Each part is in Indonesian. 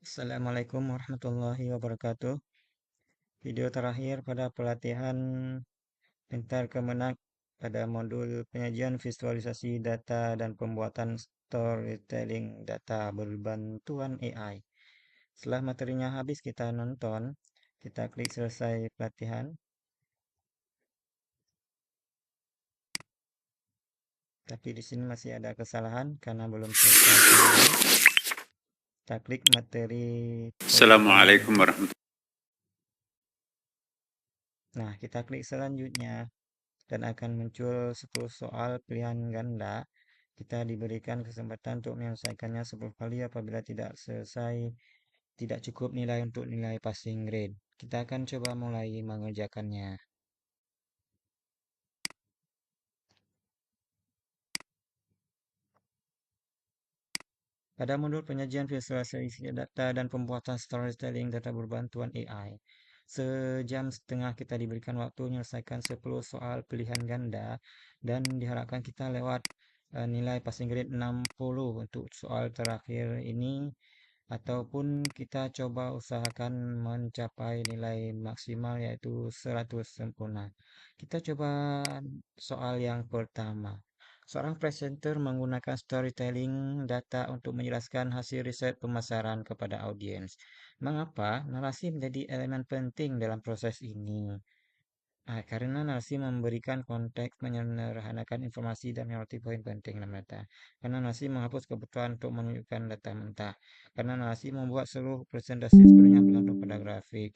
Assalamualaikum warahmatullahi wabarakatuh. Video terakhir pada pelatihan Pintar Kemenak pada modul penyajian visualisasi data dan pembuatan storytelling data berbantuan AI. Setelah materinya habis kita nonton, kita klik selesai pelatihan. Tapi di sini masih ada kesalahan karena belum selesai semua. Kita klik materi pembelajaran. Assalamualaikum warahmatullahi Nah, kita klik selanjutnya. Dan akan muncul 10 soal pilihan ganda. Kita diberikan kesempatan untuk menyelesaikannya 10 kali apabila tidak selesai, tidak cukup nilai untuk nilai passing grade. Kita akan coba mulai mengerjakannya. Pada modul penyajian visualisasi data dan pembuatan storytelling data berbantuan AI, sejam setengah kita diberikan waktu menyelesaikan 10 soal pilihan ganda dan diharapkan kita lewat nilai passing grade 60 untuk soal terakhir ini ataupun kita coba usahakan mencapai nilai maksimal yaitu 100 sempurna. Kita coba soal yang pertama. Seorang presenter menggunakan storytelling data untuk menjelaskan hasil riset pemasaran kepada audiens. Mengapa narasi menjadi elemen penting dalam proses ini? Karena narasi memberikan konteks, menyederhanakan informasi, dan menyoroti poin penting dalam data. Karena narasi menghapus kebutuhan untuk menunjukkan data mentah. Karena narasi membuat seluruh presentasi sepenuhnya bergantung pada grafik.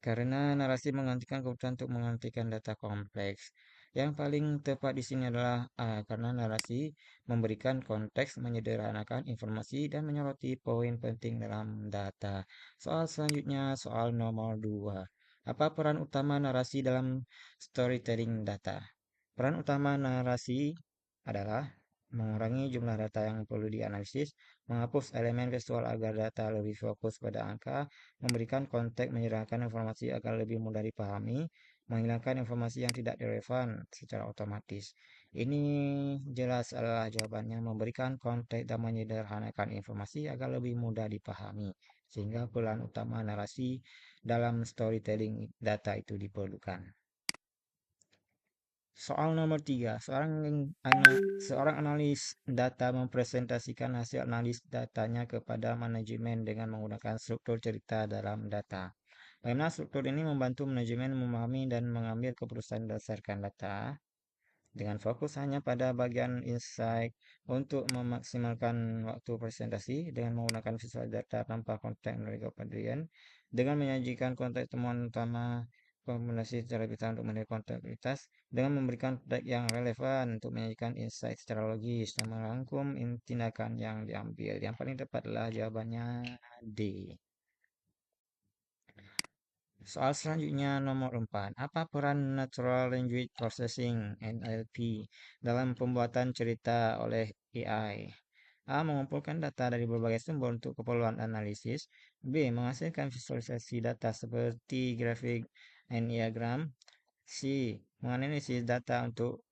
Karena narasi menggantikan kebutuhan untuk menghentikan data kompleks. Yang paling tepat di sini adalah A, karena narasi memberikan konteks, menyederhanakan informasi, dan menyoroti poin penting dalam data. Soal selanjutnya, soal nomor 2. Apa peran utama narasi dalam storytelling data? Peran utama narasi adalah mengurangi jumlah data yang perlu dianalisis, menghapus elemen visual agar data lebih fokus pada angka, memberikan konteks, menyerahkan informasi agar lebih mudah dipahami, menghilangkan informasi yang tidak relevan secara otomatis. Ini jelas adalah jawabannya, memberikan konteks dan menyederhanakan informasi agar lebih mudah dipahami, sehingga peran utama narasi dalam storytelling data itu diperlukan. Soal nomor 3, seorang analis data mempresentasikan hasil analis datanya kepada manajemen dengan menggunakan struktur cerita dalam data. Bagaimana struktur ini membantu manajemen memahami dan mengambil keputusan berdasarkan data dengan fokus hanya pada bagian insight untuk memaksimalkan waktu presentasi dengan menggunakan visual data tanpa konteks dari kepedulian dengan menyajikan konteks temuan utama kombinasi secara kita untuk menilai kontekstualitas dengan memberikan konteks yang relevan untuk menyajikan insight secara logis dan merangkum tindakan yang diambil. Yang paling tepat adalah jawabannya D. Soal selanjutnya nomor 4. Apa peran Natural Language Processing (NLP) dalam pembuatan cerita oleh AI? A. Mengumpulkan data dari berbagai sumber untuk keperluan analisis. B. Menghasilkan visualisasi data seperti grafik dan diagram. C. Menganalisis data untuk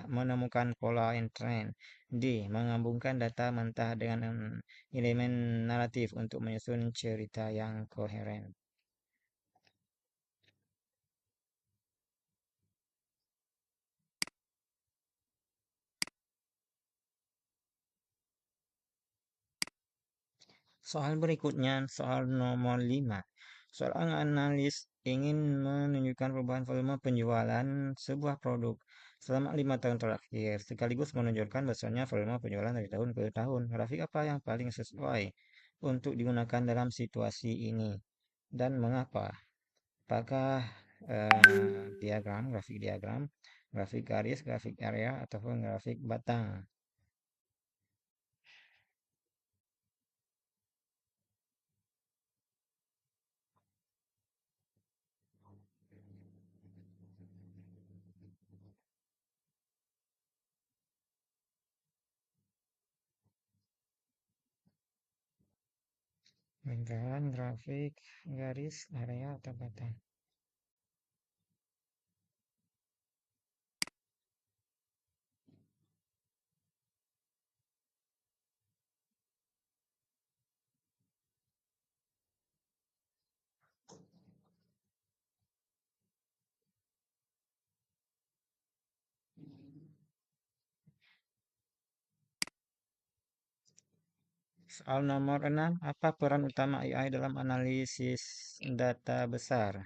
menemukan pola dan tren. D. Menggabungkan data mentah dengan elemen naratif untuk menyusun cerita yang koheren. Soal berikutnya, soal nomor 5. Seorang analis ingin menunjukkan perubahan volume penjualan sebuah produk selama 5 tahun terakhir, sekaligus menunjukkan besarnya volume penjualan dari tahun ke tahun. Grafik apa yang paling sesuai untuk digunakan dalam situasi ini dan mengapa? Apakah grafik diagram, grafik garis, grafik area, ataupun grafik batang? Lingkaran, grafik, garis, area, atau batang? Soal nomor 6, apa peran utama AI dalam analisis data besar?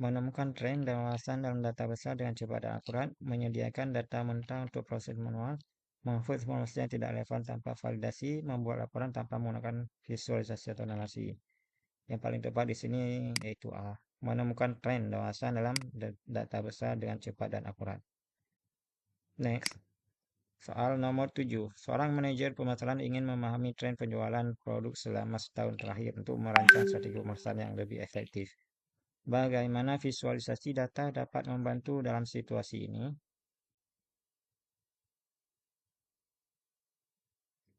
Menemukan tren dan wawasan dalam data besar dengan cepat dan akurat, menyediakan data mentah untuk proses manual, menghapus informasi yang tidak relevan tanpa validasi, membuat laporan tanpa menggunakan visualisasi atau narasi. Yang paling tepat di sini yaitu A. Menemukan tren dan wawasan dalam data besar dengan cepat dan akurat. Next. Soal nomor 7. Seorang manajer pemasaran ingin memahami tren penjualan produk selama setahun terakhir untuk merancang strategi pemasaran yang lebih efektif. Bagaimana visualisasi data dapat membantu dalam situasi ini?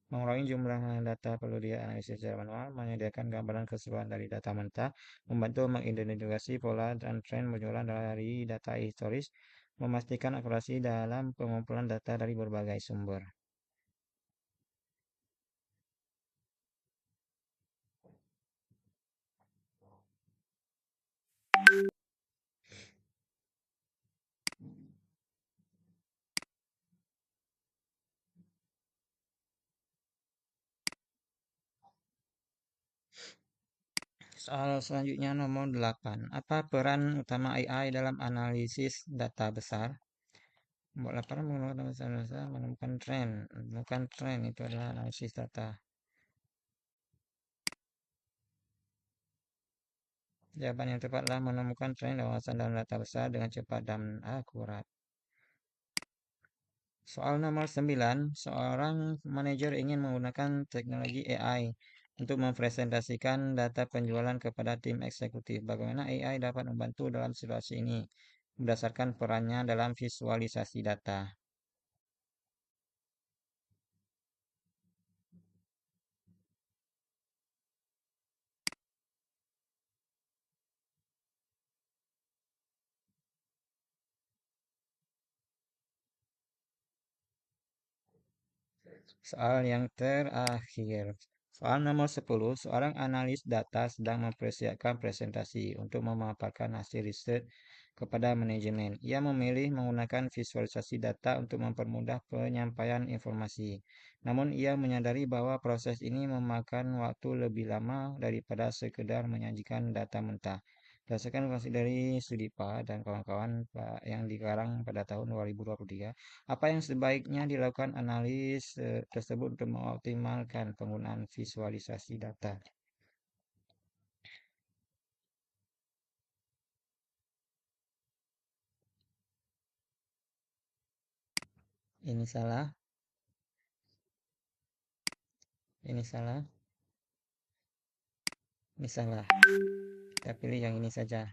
Mengurangi jumlah data perlu dianalisis secara manual, menyediakan gambaran keseluruhan dari data mentah, membantu mengidentifikasi pola dan tren penjualan dari data historis, memastikan akurasi dalam pengumpulan data dari berbagai sumber. Soal selanjutnya nomor 8. Apa peran utama AI dalam analisis data besar? Membuat laporan menggunakan data menemukan tren. Menemukan tren itu adalah analisis data. Jawaban yang tepat adalah menemukan tren dan wawasan dalam data besar dengan cepat dan akurat. Soal nomor 9, seorang manajer ingin menggunakan teknologi AI untuk mempresentasikan data penjualan kepada tim eksekutif. Bagaimana AI dapat membantu dalam situasi ini berdasarkan perannya dalam visualisasi data? Soal yang terakhir. Soal nomor 10, seorang analis data sedang mempersiapkan presentasi untuk memaparkan hasil riset kepada manajemen. Ia memilih menggunakan visualisasi data untuk mempermudah penyampaian informasi. Namun ia menyadari bahwa proses ini memakan waktu lebih lama daripada sekedar menyajikan data mentah. Berdasarkan informasi dari studi PA dan kawan-kawan yang dikarang pada tahun 2023, apa yang sebaiknya dilakukan analis tersebut untuk mengoptimalkan penggunaan visualisasi data? Ini salah, ini salah, ini salah. Kita pilih yang ini saja.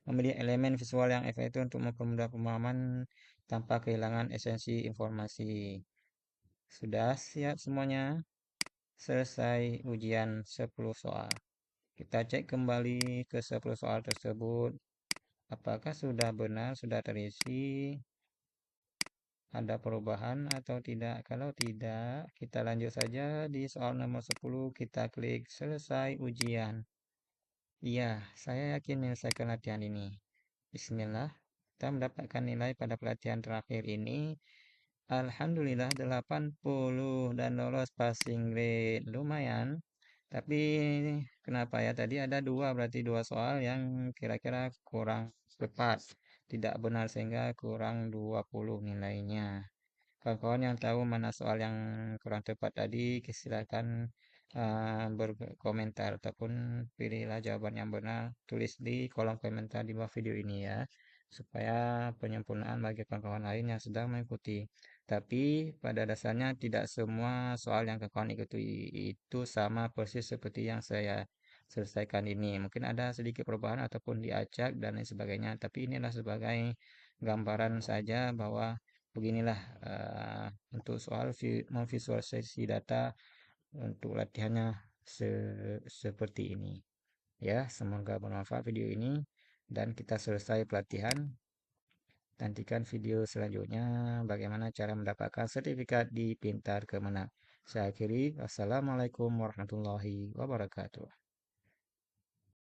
Memilih elemen visual yang efektif untuk mempermudah pemahaman tanpa kehilangan esensi informasi. Sudah siap semuanya? Selesai ujian 10 soal. Kita cek kembali ke 10 soal tersebut. Apakah sudah benar, sudah terisi? Ada perubahan atau tidak? Kalau tidak, kita lanjut saja di soal nomor 10. Kita klik selesai ujian. Iya, saya yakin menyelesaikan latihan ini. Bismillah, kita mendapatkan nilai pada pelatihan terakhir ini. Alhamdulillah 80 dan lolos passing grade. Lumayan. Tapi kenapa ya? Tadi ada dua, berarti dua soal yang kira-kira kurang tepat. Tidak benar sehingga kurang 20 nilainya. Kawan-kawan yang tahu mana soal yang kurang tepat tadi, silakan berkomentar ataupun pilihlah jawaban yang benar. Tulis di kolom komentar di bawah video ini ya, supaya penyempurnaan bagi kawan-kawan lain yang sedang mengikuti. Tapi pada dasarnya tidak semua soal yang kawan-kawan ikuti itu sama persis seperti yang saya selesaikan ini. Mungkin ada sedikit perubahan ataupun diacak dan lain sebagainya. Tapi inilah sebagai gambaran saja bahwa beginilah untuk soal memvisualisasi data untuk latihannya seperti ini. Ya, semoga bermanfaat video ini dan kita selesai pelatihan. Nantikan video selanjutnya bagaimana cara mendapatkan sertifikat di Pintar Kemenang. Saya akhiri. Wassalamualaikum warahmatullahi wabarakatuh.